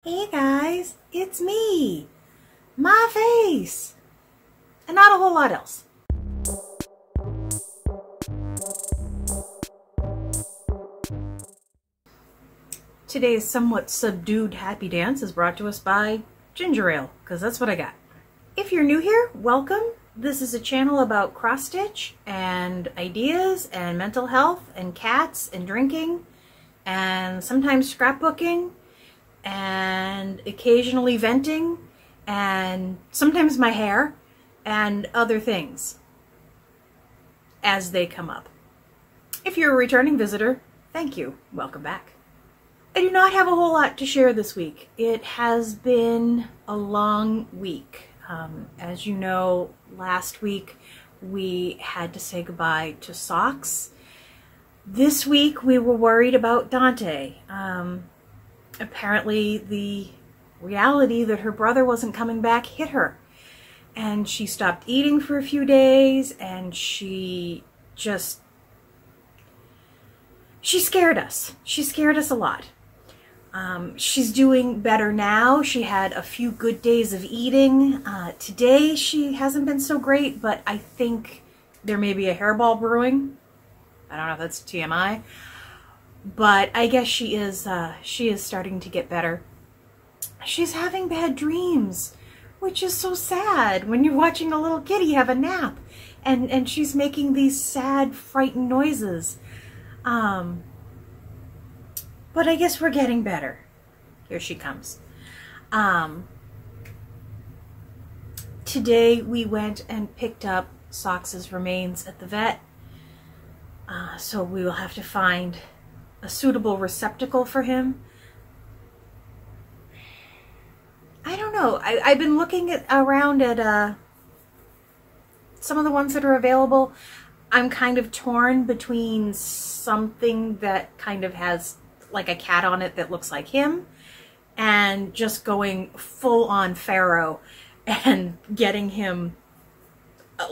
Hey guys, it's me, my face, and not a whole lot else. Today's somewhat subdued happy dance is brought to us by ginger ale, because that's what I got. If you're new here, welcome. This is a channel about cross-stitch and ideas and mental health and cats and drinking and sometimes scrapbooking and occasionally venting and sometimes my hair and other things as they come up. If you're a returning visitor, thank you. Welcome back. I do not have a whole lot to share this week. It has been a long week. As you know, last week we had to say goodbye to Socks. This week we were worried about Dante. Apparently the reality that her brother wasn't coming back hit her, and she stopped eating for a few days, and she scared us. She scared us a lot. She's doing better now. She had a few good days of eating. Today she hasn't been so great, but I think there may be a hairball brewing. I don't know if that's TMI. But I guess she is starting to get better. She's having bad dreams, which is so sad when you're watching a little kitty have a nap and she's making these sad, frightened noises. But I guess we're getting better. Here she comes. Today we went and picked up Socks' remains at the vet. So we will have to find a suitable receptacle for him. I don't know. I've been looking around at some of the ones that are available. I'm kind of torn between something that kind of has like a cat on it that looks like him, and just going full on pharaoh and getting him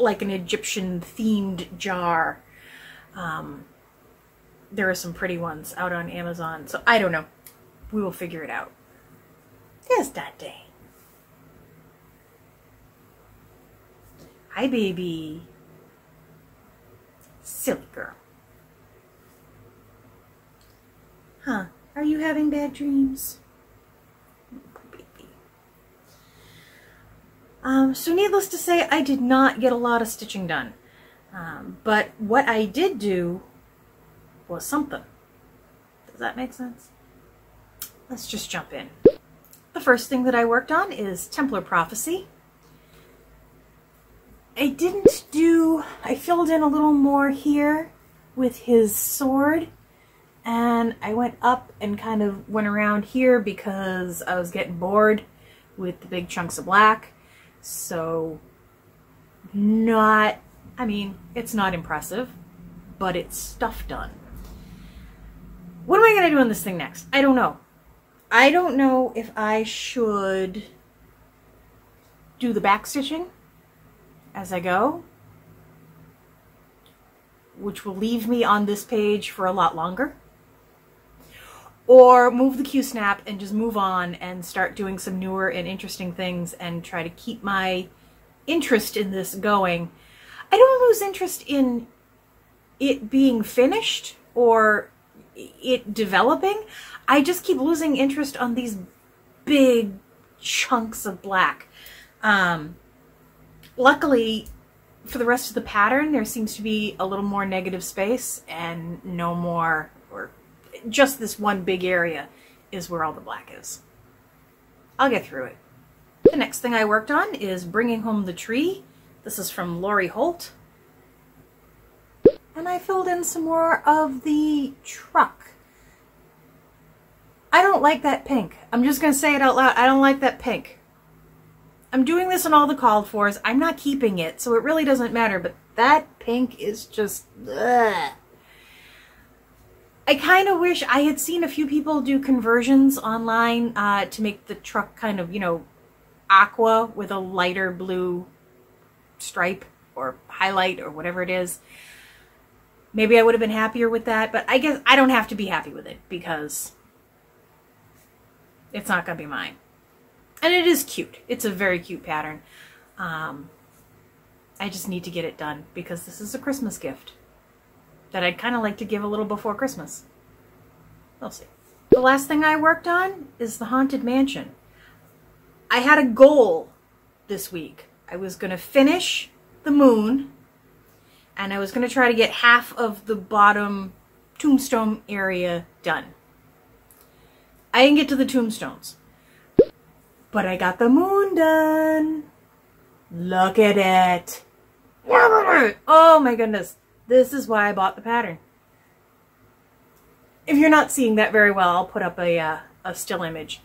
like an Egyptian themed jar. There are some pretty ones out on Amazon, so I don't know. We will figure it out. There's Dante. Hi, baby. Silly girl. Huh? Are you having bad dreams? Baby. So needless to say, I did not get a lot of stitching done. But what I did do was something. Does that make sense? Let's just jump in. The first thing that I worked on is Templar Prophecy. I filled in a little more here with his sword, and I went up and kind of went around here because I was getting bored with the big chunks of black. So it's not impressive, but it's stuff done. What am I going to do on this thing next? I don't know. I don't know if I should do the back stitching as I go, which will leave me on this page for a lot longer, or move the Q-snap and just move on and start doing some newer and interesting things and try to keep my interest in this going. I don't lose interest in it being finished or it developing. I just keep losing interest on these big chunks of black. Luckily, for the rest of the pattern, there seems to be a little more negative space and no more, or just this one big area is where all the black is. I'll get through it. The next thing I worked on is Bringing Home the Tree. This is from Holt. And I filled in some more of the truck. I don't like that pink. I'm just going to say it out loud. I don't like that pink. I'm doing this on all the called fors. I'm not keeping it, so it really doesn't matter, but that pink is just... ugh. I kind of wish I had seen a few people do conversions online to make the truck kind of, aqua with a lighter blue stripe or highlight or whatever it is. Maybe I would have been happier with that, but I guess I don't have to be happy with it because It's not going to be mine. And it is cute. It's a very cute pattern. I just need to get it done because this is a Christmas gift that I'd kind of like to give a little before Christmas. We'll see. The last thing I worked on is the Haunted Mansion. I had a goal this week. I was going to finish the moon, and I was going to try to get half of the bottom tombstone area done. I didn't get to the tombstones, but I got the moon done. Look at it. Oh my goodness. This is why I bought the pattern. If you're not seeing that very well, I'll put up a still image.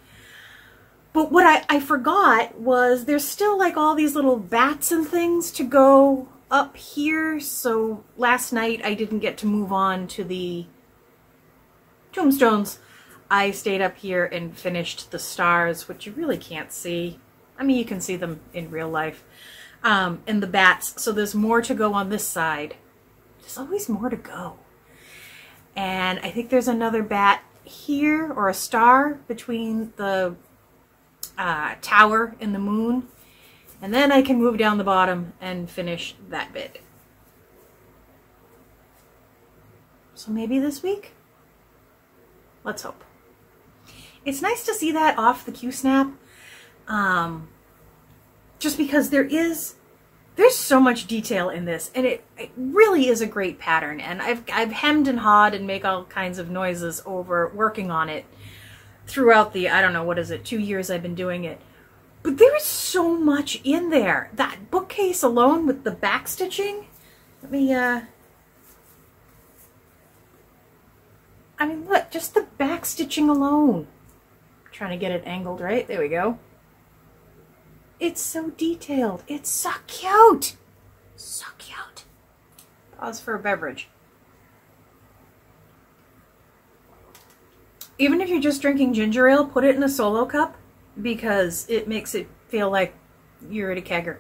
But what I forgot was there's still like all these little bats and things to go up here. So last night I didn't get to move on to the tombstones. I stayed up here and finished the stars, which you really can't see. I mean, you can see them in real life. And the bats. So there's more to go on this side. There's always more to go. And I think there's another bat here, or a star between the tower and the moon. And then I can move down the bottom and finish that bit. So maybe this week? Let's hope. It's nice to see that off the Q-snap. Just because there's so much detail in this, and it really is a great pattern. And I've hemmed and hawed and make all kinds of noises over working on it throughout the, I don't know, what is it, 2 years I've been doing it. But there is so much in there. That bookcase alone with the back stitching. Let me, I mean, look, just the back stitching alone. I'm trying to get it angled right. There we go. It's so detailed. It's so cute. So cute. Pause for a beverage. Even if you're just drinking ginger ale, put it in a solo cup because it makes it feel like you're at a kegger.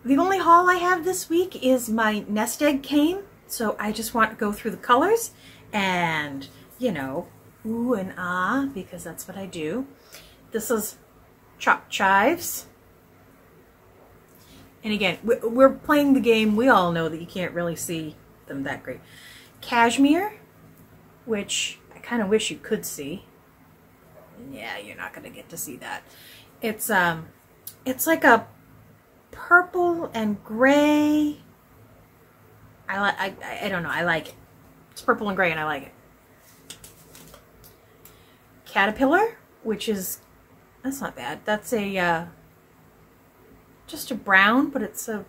The only haul I have this week is my nest egg came, so I just want to go through the colors and, you know, ooh and ah, because that's what I do. This is Chopped Chives. And again, we're playing the game. We all know that you can't really see them that great. Cashmere, which I kind of wish you could see. Yeah, you're not going to get to see that. It's like a purple and gray. I don't know. I like it. It's purple and gray, and I like it. Caterpillar, which is, that's not bad. That's a just a brown, but it's got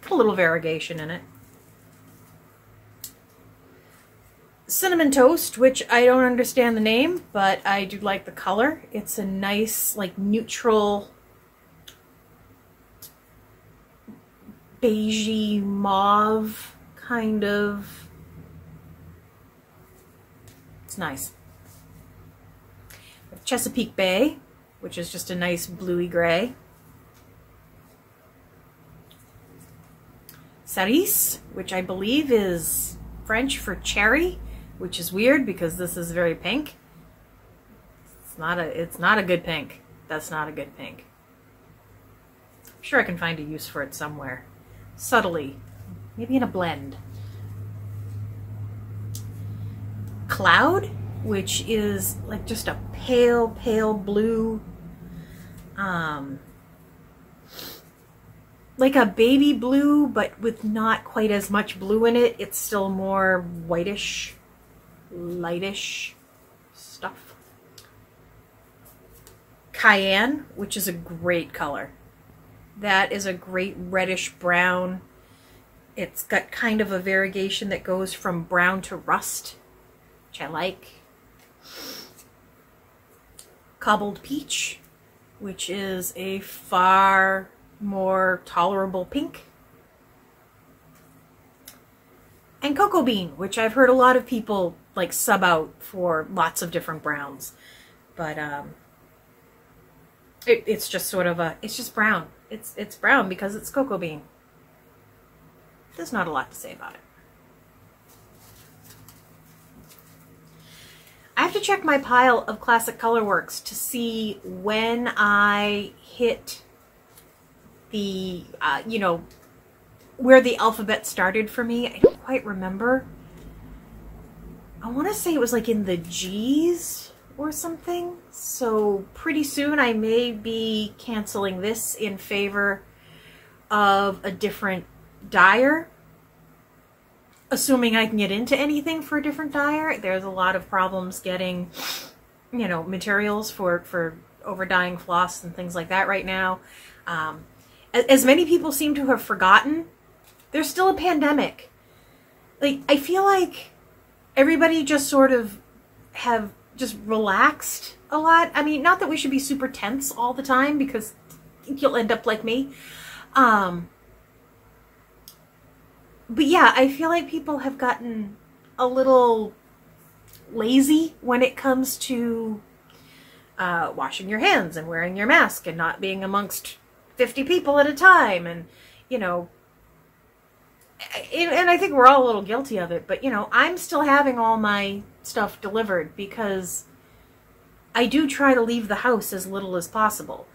a little variegation in it. Cinnamon Toast, which I don't understand the name, but I do like the color. It's a nice, like, neutral beigey mauve kind of. It's nice. Chesapeake Bay, which is just a nice bluey gray. Cerise, which I believe is French for cherry, which is weird because this is very pink. It's not a good pink. That's not a good pink. I'm sure I can find a use for it somewhere. Subtly. Maybe in a blend. Cloud, which is like just a pale, pale blue. Like a baby blue, but with not quite as much blue in it. It's still more whitish, lightish stuff. Cayenne, which is a great color. That is a great reddish brown. It's got kind of a variegation that goes from brown to rust, which I like. Cobbled Peach, which is a far more tolerable pink. And Cocoa Bean, which I've heard a lot of people like sub out for lots of different browns. But it's just sort of a, it's just brown. It's brown because it's cocoa bean. There's not a lot to say about it. I have to check my pile of classic colorworks to see when I hit the, you know, where the alphabet started for me. I don't quite remember. I want to say it was like in the G's or something. So pretty soon I may be canceling this in favor of a different dyer. Assuming I can get into anything for a different dyer. There's a lot of problems getting, you know, materials for over dyeing floss and things like that right now. As many people seem to have forgotten, there's still a pandemic. Like, I feel like everybody just sort of have just relaxed a lot. I mean, not that we should be super tense all the time, because you'll end up like me. But yeah, I feel like people have gotten a little lazy when it comes to washing your hands and wearing your mask and not being amongst 50 people at a time. And, you know, and I think we're all a little guilty of it, but, you know, I'm still having all my stuff delivered because I do try to leave the house as little as possible.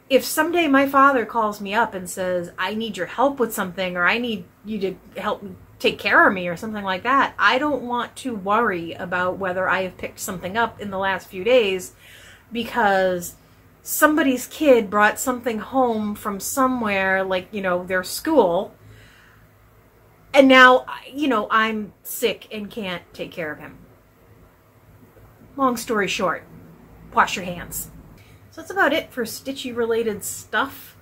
If someday my father calls me up and says, I need your help with something, or I need you to help me take care of me or something like that, I don't want to worry about whether I have picked something up in the last few days because somebody's kid brought something home from somewhere, like, you know, their school, and now, you know, I'm sick and can't take care of him. Long story short, wash your hands. So that's about it for Stitchy related stuff.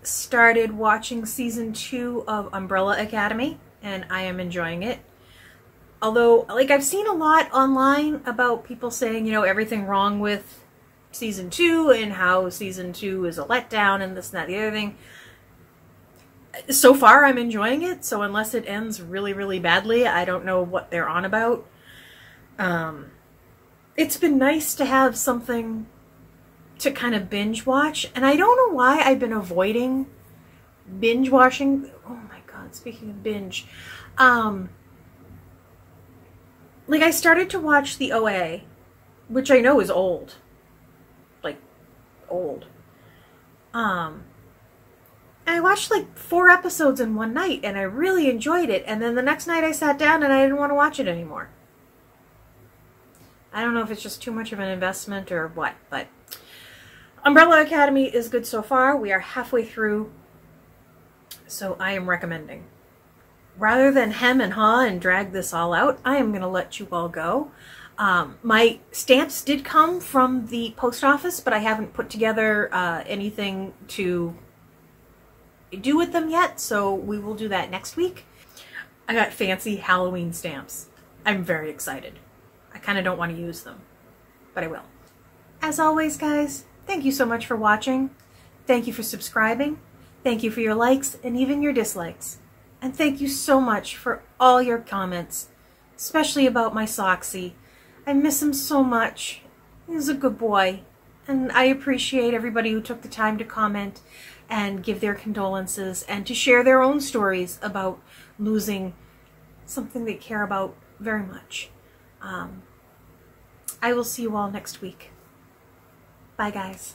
Started watching season 2 of Umbrella Academy, and I am enjoying it. Although, like, I've seen a lot online about people saying, you know, everything wrong with season 2 and how season 2 is a letdown and this and that, the other thing. So far, I'm enjoying it, so unless it ends really, really badly, I don't know what they're on about. It's been nice to have something to kind of binge watch, and I don't know why I've been avoiding binge watching. Oh my god, speaking of binge. Like, I started to watch the OA, which I know is old. Like, old. And I watched like 4 episodes in one night, and I really enjoyed it, and then the next night I sat down and I didn't want to watch it anymore. I don't know if it's just too much of an investment or what, but Umbrella Academy is good so far. We are halfway through, so I am recommending. Rather than hem and haw and drag this all out, I am going to let you all go. My stamps did come from the post office, but I haven't put together anything to do with them yet, so we will do that next week. I got fancy Halloween stamps. I'm very excited. I kind of don't want to use them, but I will. As always, guys, thank you so much for watching. Thank you for subscribing. Thank you for your likes and even your dislikes. And thank you so much for all your comments, especially about my Soxy. I miss him so much. He's a good boy. And I appreciate everybody who took the time to comment and give their condolences and to share their own stories about losing something they care about very much. I will see you all next week. Bye, guys.